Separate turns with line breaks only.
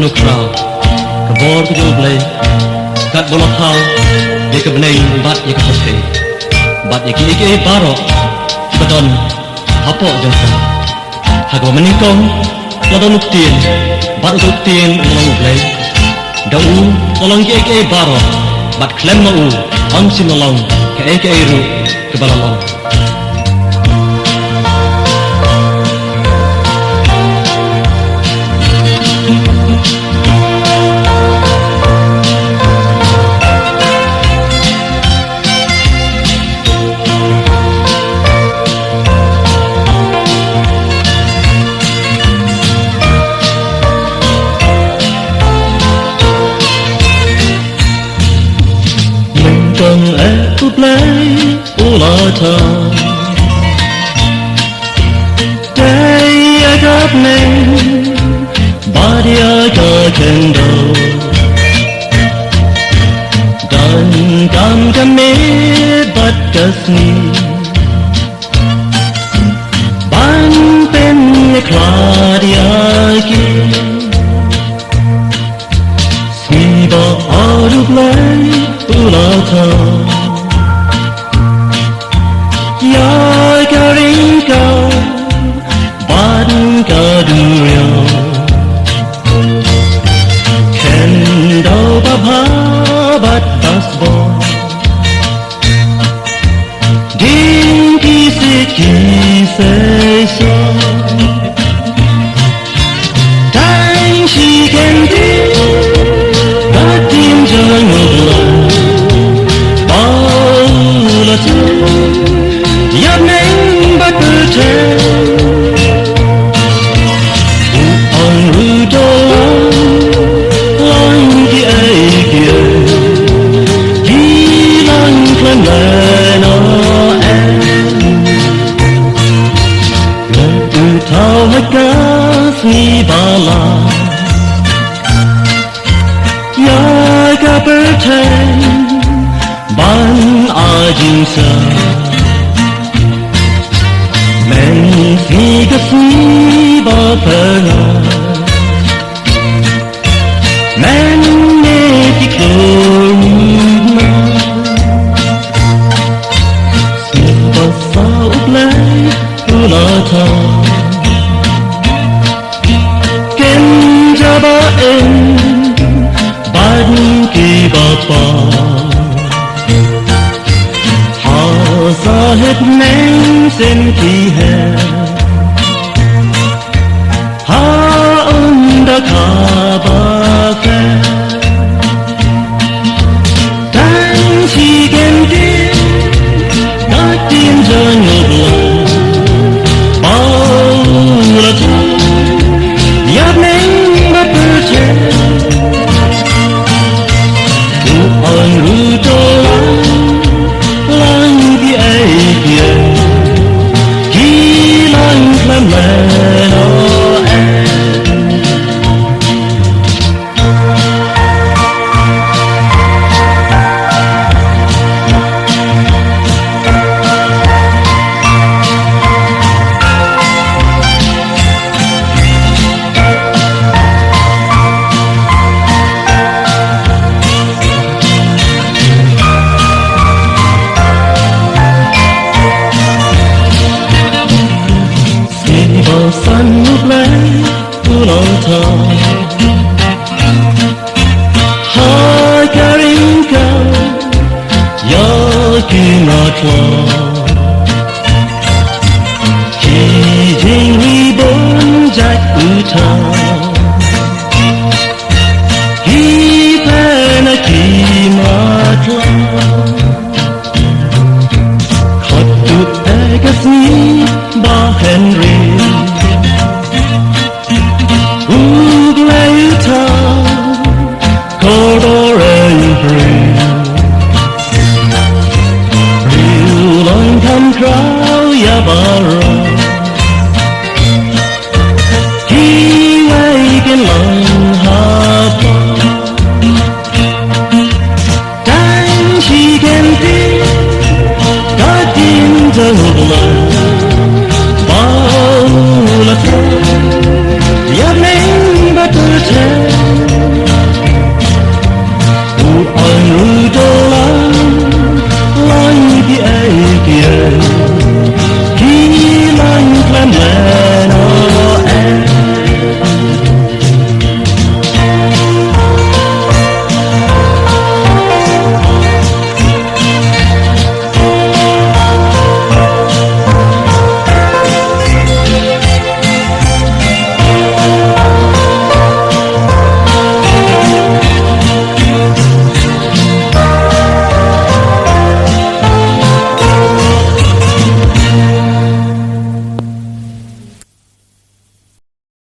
no crowd cái bor cái vô play cắt bol thao để cái bên bat để cái phê bat để cái baro cái don hapo jong sa hago maning kong lo don tiền bat don tiền long play dau tolong cái baro bat klem mau on sin long cái ru cái balalong
Con ép lấy ula thơ đây gặp mình ba dia cho chân đầu dan cam kami bat kasni ban pen kladia ki smiba arup lấy ula thơ ya karing kau ban kadurio ken dau babha bat basbo din kise so dang shi ken di bat din join of ya neng bat berten on rudo lang ki ai kia ki lang klan no en la tu thao hakas ni bala ya ka berten ban ajin sa men si ka si ba pera men ne ti klona si ba sa uplay ula tha ken jaba en ban ki ba pa hết nén xin kỳ hè ha ơn đã khá ba khe đang chỉ kèm tiếng đã tim giờ ngược lại bao là thôi nhát nén bắt bơ chết tu ơn rư trôi san ngút lấy ula thơ hai karing kau ya ki ngọt ngào khi jing ri bốn dạch ư thơ